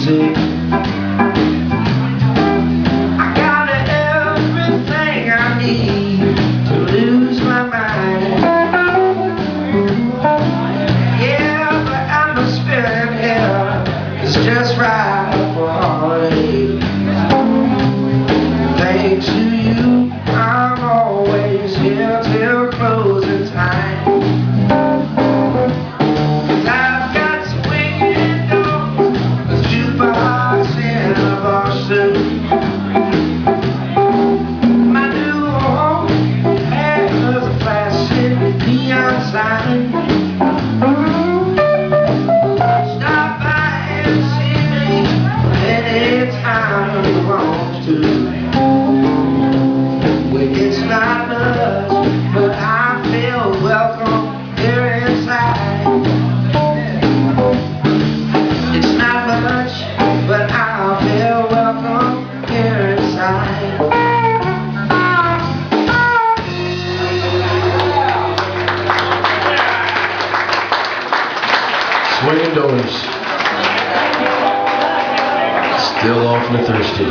music. I got everything I need to lose my mind. Yeah, the atmosphere here is just right for holiday. Thanks to you, I'm always here till closing time. I've got swinging doors, a jukebox in a bar suit. My new home has a flashing neon sign. Stop by and see me anytime you want to. It's not much, but I feel welcome here inside. It's not much, but I feel welcome here inside. Swinging doors. Still awfully thirsty.